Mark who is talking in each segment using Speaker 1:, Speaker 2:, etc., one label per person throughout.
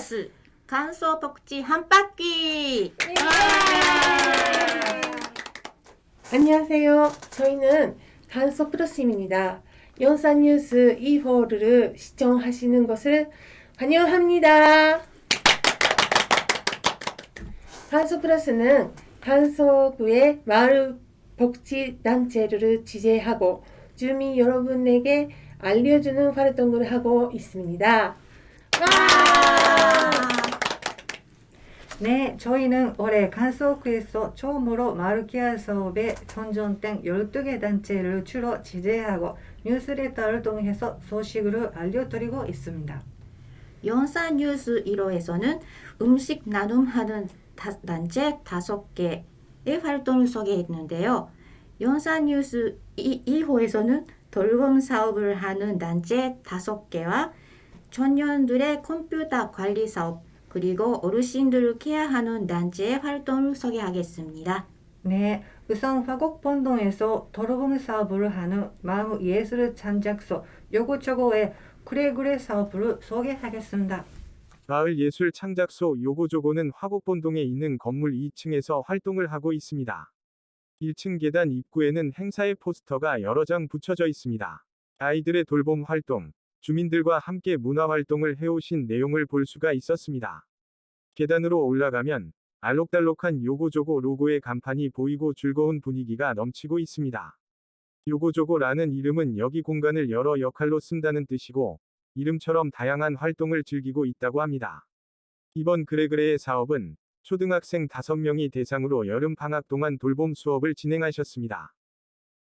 Speaker 1: 플러스 간소복지 한 바퀴.
Speaker 2: 안녕하세요. 저희는 간소 플러스입니다. 연산뉴스 2호를 시청하시는 것을 환영합니다. 간소 플러스는 간소구의 마을 복지 단체를 지지하고 주민 여러분에게 알려주는 활동을 하고 있습니다.
Speaker 3: 네, 저희는 올해 간소구에서 처음으로 마을 케어 사업에 선정된 12개 단체를 주로 지지하고 뉴스레터를 통해서 소식을 알려드리고 있습니다.
Speaker 1: 연산뉴스 1호에서는 음식 나눔하는 단체 5개의 활동을 소개했는데요. 연산뉴스 2호에서는 돌봄 사업을 하는 단체 5개와 청년들의 컴퓨터 관리 사업 그리고 어르신들을 케어하는 단체의 활동을 소개하겠습니다.
Speaker 3: 네, 우선 화곡본동에서 돌봄 사업을 하는 마을예술찬작소 요거저거의 그래그래 사업을 소개하겠습니다.
Speaker 4: 마을예술창작소 요고조고는 화곡본동에 있는 건물 2층에서 활동을 하고 있습니다. 1층 계단 입구에는 행사의 포스터가 여러 장 붙여져 있습니다. 아이들의 돌봄 활동, 주민들과 함께 문화활동을 해오신 내용을 볼 수가 있었습니다. 계단으로 올라가면 알록달록한 요고조고 로고의 간판이 보이고 즐거운 분위기가 넘치고 있습니다. 요고조고라는 이름은 여기 공간을 여러 역할로 쓴다는 뜻이고 이름처럼 다양한 활동을 즐기고 있다고 합니다. 이번 그래그래의 사업은 초등학생 5명이 대상으로 여름방학 동안 돌봄 수업을 진행하셨습니다.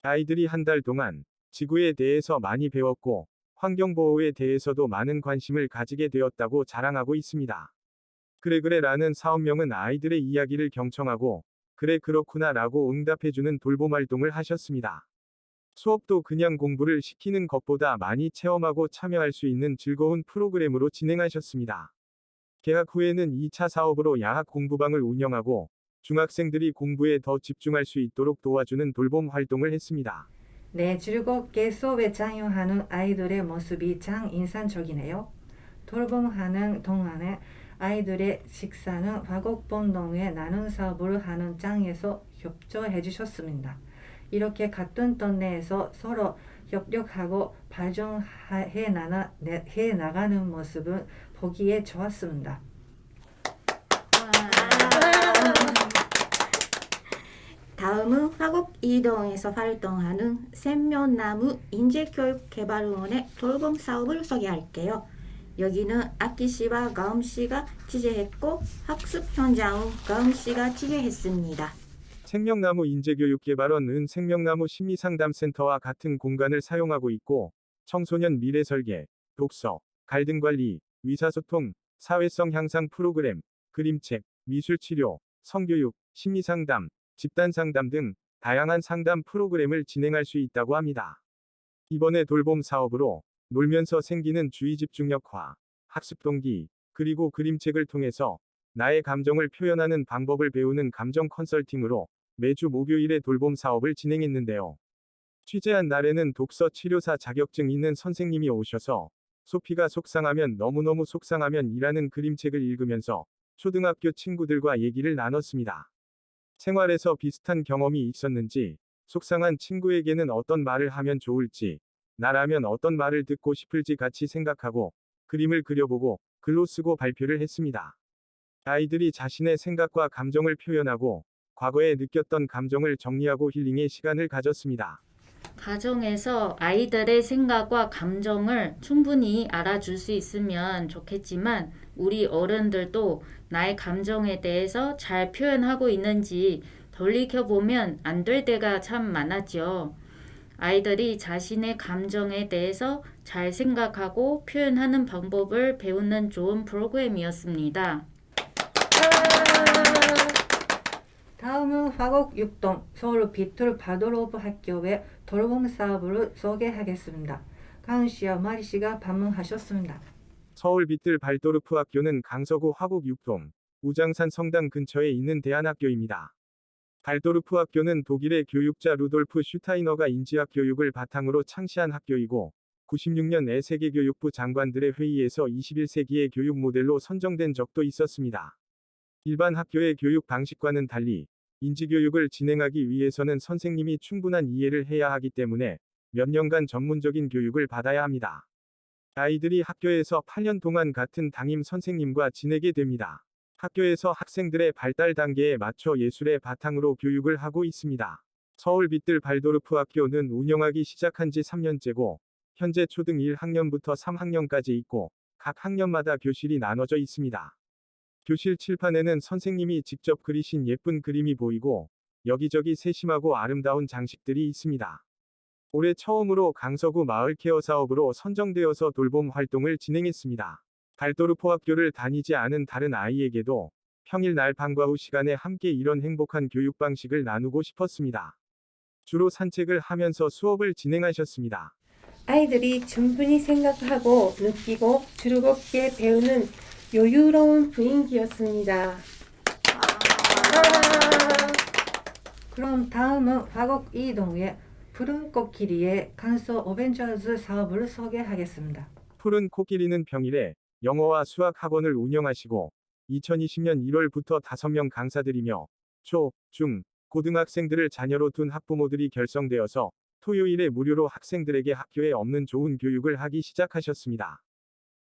Speaker 4: 아이들이 한 달 동안 지구에 대해서 많이 배웠고 환경보호에 대해서도 많은 관심을 가지게 되었다고 자랑하고 있습니다. 그래그래라는 사업명은 아이들의 이야기를 경청하고 그래 그렇구나 라고 응답해주는 돌봄 활동을 하셨습니다. 수업도 그냥 공부를 시키는 것보다 많이 체험하고 참여할 수 있는 즐거운 프로그램으로 진행하셨습니다. 개학 후에는 2차 사업으로 야학 공부방을 운영하고 중학생들이 공부에 더 집중할 수 있도록 도와주는 돌봄 활동을 했습니다.
Speaker 3: 네, 즐겁게 수업에 참여하는 아이들의 모습이 참 인상적이네요. 돌봄하는 동안에 아이들의 식사는 화곡본동에 나눔 사업을 하는 장에서 협조해 주셨습니다. 이렇게 같은 동네에서 서로 협력하고 발전해 나가는 모습은 보기에 좋았습니다.
Speaker 1: 다음은 화곡 이동에서 활동하는 생명나무 인재교육개발원의 돌봄 사업을 소개할게요. 여기는 아키씨와 가음씨가 취재했고 학습 현장은 가음씨가 취재했습니다.
Speaker 4: 생명나무 인재교육개발원은 생명나무 심리상담센터와 같은 공간을 사용하고 있고 청소년 미래설계, 독서, 갈등관리, 의사소통, 사회성 향상 프로그램, 그림책, 미술치료, 성교육, 심리상담, 집단상담 등 다양한 상담 프로그램을 진행할 수 있다고 합니다. 이번에 돌봄 사업으로 놀면서 생기는 주의집중력화, 학습동기, 그리고 그림책을 통해서 나의 감정을 표현하는 방법을 배우는 감정 컨설팅으로 매주 목요일에 돌봄 사업을 진행했는데요. 취재한 날에는 독서 치료사 자격증 있는 선생님이 오셔서 소피가 속상하면 너무너무 속상하면 이라는 그림책을 읽으면서 초등학교 친구들과 얘기를 나눴습니다. 생활에서 비슷한 경험이 있었는지, 속상한 친구에게는 어떤 말을 하면 좋을지, 나라면 어떤 말을 듣고 싶을지 같이 생각하고 그림을 그려보고 글로 쓰고 발표를 했습니다. 아이들이 자신의 생각과 감정을 표현하고 과거에 느꼈던 감정을 정리하고 힐링의 시간을 가졌습니다.
Speaker 5: 가정에서 아이들의 생각과 감정을 충분히 알아줄 수 있으면 좋겠지만 우리 어른들도 나의 감정에 대해서 잘 표현하고 있는지 돌이켜보면 안 될 때가 참 많았죠. 아이들이 자신의 감정에 대해서 잘 생각하고 표현하는 방법을 배우는 좋은 프로그램이었습니다.
Speaker 3: 다음은 화곡 6동 서울 비틀 바도로브 학교의 돌봄 사업을 소개하겠습니다. 가은 씨와 마리 씨가 방문하셨습니다.
Speaker 4: 서울 비틀 발도르프 학교는 강서구 화곡 6동 우장산 성당 근처에 있는 대안학교입니다. 발도르프 학교는 독일의 교육자 루돌프 슈타이너가 인지학 교육을 바탕으로 창시한 학교이고 96년에 세계교육부 장관들의 회의에서 21세기의 교육 모델로 선정된 적도 있었습니다. 일반 학교의 교육 방식과는 달리 인지교육을 진행하기 위해서는 선생님이 충분한 이해를 해야 하기 때문에 몇 년간 전문적인 교육을 받아야 합니다. 아이들이 학교에서 8년 동안 같은 담임 선생님과 지내게 됩니다. 학교에서 학생들의 발달 단계에 맞춰 예술의 바탕으로 교육을 하고 있습니다. 서울 빛들 발도르프 학교는 운영하기 시작한 지 3년째고 현재 초등 1학년부터 3학년까지 있고 각 학년마다 교실이 나눠져 있습니다. 교실 칠판에는 선생님이 직접 그리신 예쁜 그림이 보이고 여기저기 세심하고 아름다운 장식들이 있습니다. 올해 처음으로 강서구 마을 케어 사업으로 선정되어서 돌봄 활동을 진행했습니다. 발도르프 학교를 다니지 않은 다른 아이에게도 평일 날 방과 후 시간에 함께 이런 행복한 교육 방식을 나누고 싶었습니다. 주로 산책을 하면서 수업을 진행하셨습니다.
Speaker 2: 아이들이 충분히 생각하고 느끼고 즐겁게 배우는 여유로운 분위기였습니다.
Speaker 3: 그럼 다음은 화곡 이동의 푸른 코끼리의 간서 어벤져스 사업을 소개하겠습니다.
Speaker 4: 푸른 코끼리는 평일에 영어와 수학 학원을 운영하시고 2020년 1월부터 5명 강사들이며 초, 중, 고등학생들을 자녀로 둔 학부모들이 결성되어서 토요일에 무료로 학생들에게 학교에 없는 좋은 교육을 하기 시작하셨습니다.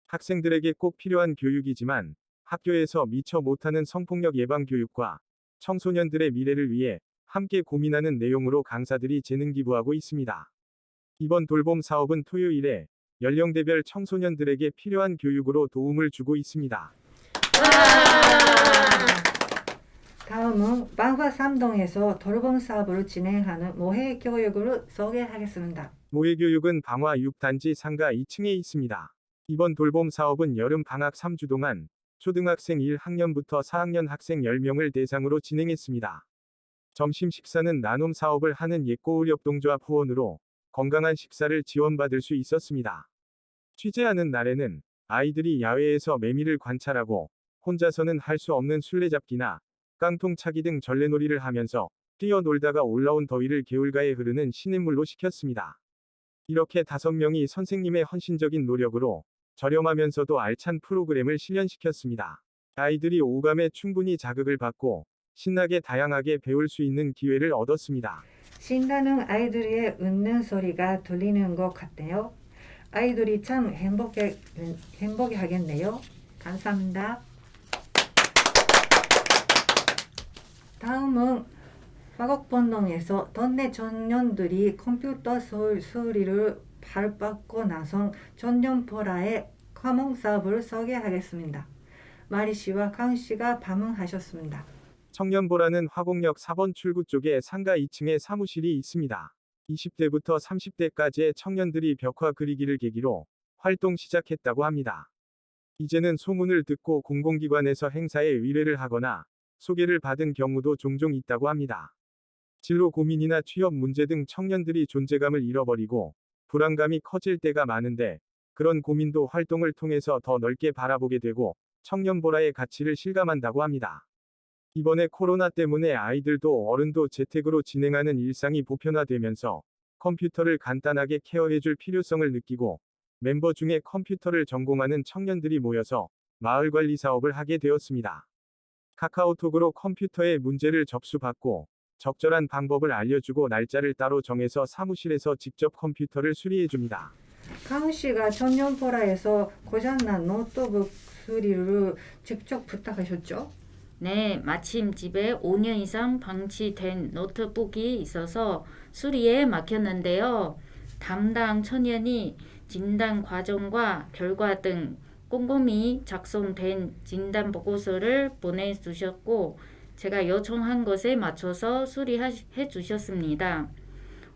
Speaker 4: 학생들에게 꼭 필요한 교육이지만 학교에서 미처 못하는 성폭력 예방 교육과 청소년들의 미래를 위해 함께 고민하는 내용으로 강사들이 재능 기부하고 있습니다. 이번 돌봄 사업은 토요일에 연령대별 청소년들에게 필요한 교육으로 도움을 주고 있습니다.
Speaker 3: 다음은 방화 3동에서 돌봄 사업을 진행하는 모해 교육을 소개하겠습니다.
Speaker 4: 모해 교육은 방화 6단지 상가 2층에 있습니다. 이번 돌봄 사업은 여름 방학 3주 동안 초등학생 1학년부터 4학년 학생 10명을 대상으로 진행했습니다. 점심 식사는 나눔 사업을 하는 옛고을협동조합 후원으로 건강한 식사를 지원받을 수 있었습니다. 취재하는 날에는 아이들이 야외에서 매미를 관찰하고 혼자서는 할 수 없는 술래잡기나 깡통 차기 등 전래놀이를 하면서 뛰어놀다가 올라온 더위를 개울가에 흐르는 시냇물로 식혔습니다. 이렇게 5명이 선생님의 헌신적인 노력으로 저렴하면서도 알찬 프로그램을 실현시켰습니다. 아이들이 오감에 충분히 자극을 받고 신나게 다양하게 배울 수 있는 기회를 얻었습니다.
Speaker 3: 신나는 아이들의 웃는 소리가 들리는 것 같네요. 아이들이 참 행복해하겠네요. 감사합니다. 다음은 화곡본동에서 동네 청년들이 컴퓨터 수리를 발받고 나선 전년보라의 커먼 사업을 소개하겠습니다. 마리 씨와 강 씨가 방문하셨습니다.
Speaker 4: 청년보라는 화곡역 4번 출구 쪽에 상가 2층에 사무실이 있습니다. 20대부터 30대까지의 청년들이 벽화 그리기를 계기로 활동 시작했다고 합니다. 이제는 소문을 듣고 공공기관에서 행사에 의뢰를 하거나 소개를 받은 경우도 종종 있다고 합니다. 진로 고민이나 취업 문제 등 청년들이 존재감을 잃어버리고 불안감이 커질 때가 많은데 그런 고민도 활동을 통해서 더 넓게 바라보게 되고 청년보라의 가치를 실감한다고 합니다. 이번에 코로나 때문에 아이들도 어른도 재택으로 진행하는 일상이 보편화되면서 컴퓨터를 간단하게 케어해줄 필요성을 느끼고 멤버 중에 컴퓨터를 전공하는 청년들이 모여서 마을관리 사업을 하게 되었습니다. 카카오톡으로 컴퓨터의 문제를 접수받고 적절한 방법을 알려주고 날짜를 따로 정해서 사무실에서 직접 컴퓨터를 수리해줍니다.
Speaker 3: 강 씨가 청년보라에서 고장난 노트북 수리를 직접 부탁하셨죠?
Speaker 5: 네, 마침 집에 5년 이상 방치된 노트북이 있어서 수리에 맡겼는데요. 담당 청년이 진단 과정과 결과 등 꼼꼼히 작성된 진단 보고서를 보내주셨고 제가 요청한 것에 맞춰서 수리해 주셨습니다.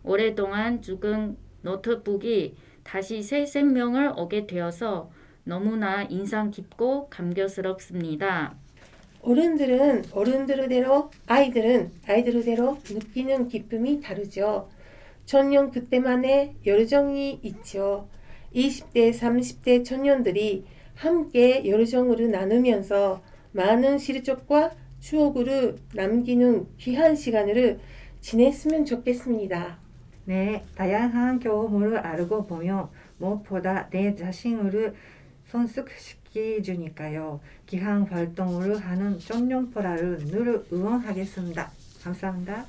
Speaker 5: 오랫동안 죽은 노트북이 다시 새 생명을 얻게 되어서 너무나 인상 깊고 감격스럽습니다.
Speaker 2: 어른들은 어른들대로, 아이들은 아이들대로 느끼는 기쁨이 다르죠. 청년 그때만의 열정이 있죠. 20대, 30대 청년들이 함께 열정을 나누면서 많은 실적과 추억을 남기는 귀한 시간을 지냈으면 좋겠습니다.
Speaker 3: 네, 다양한 경험을 알고 보면 무엇보다 내 자신을 성숙시키 주니까요. 기한 활동을 하는 청년포라를 늘 응원하겠습니다. 감사합니다.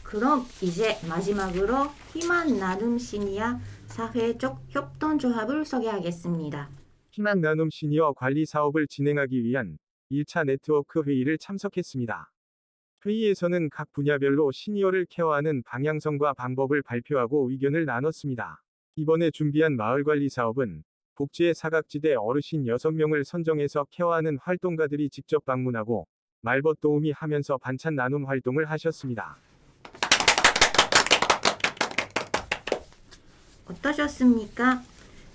Speaker 1: 그럼 이제 마지막으로 희망 나눔 시니어 사회적 협동조합을 소개하겠습니다.
Speaker 4: 희망 나눔 시니어 관리 사업을 진행하기 위한 1차 네트워크 회의를 참석했습니다. 회의에서는 각 분야별로 시니어를 케어하는 방향성과 방법을 발표하고 의견을 나눴습니다. 이번에 준비한 마을관리 사업은 복지의 사각지대 어르신 6명을 선정해서 케어하는 활동가들이 직접 방문하고 말벗 도우미 하면서 반찬 나눔 활동을 하셨습니다.
Speaker 1: 어떠셨습니까?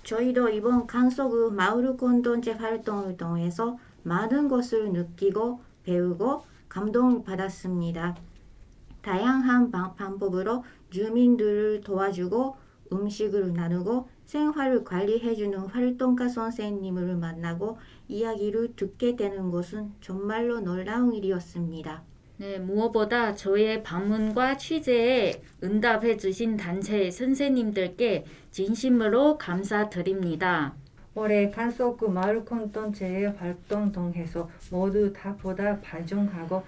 Speaker 1: 저희도 이번 강서구 마을 공동체 활동을 통해서 많은 것을 느끼고 배우고 감동을 받았습니다. 다양한 방법으로 주민들을 도와주고 음식을 나누고 생활을 관리해주는 활동가 선생님을 만나고 이야기를 듣게 되는 것은 정말로 놀라운 일이었습니다.
Speaker 5: 네, 무엇보다 저의 방문과 취재에 응답해 주신 단체 선생님들께 진심으로 감사드립니다.
Speaker 3: 올해 간소구 마을 공동체의 활동 통해서 모두 다 보다 발전하고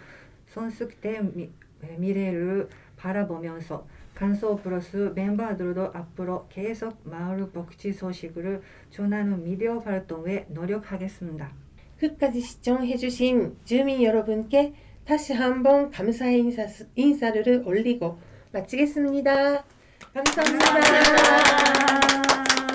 Speaker 3: 성숙된 미래를 바라보면서 간소 플러스 멤버들도 앞으로 계속 마을 복지 소식을 전하는 미디어 활동에 노력하겠습니다.
Speaker 2: 끝까지 시청해주신 주민 여러분께 다시 한번 감사의 인사를 올리고 마치겠습니다. 감사합니다.
Speaker 1: 감사합니다.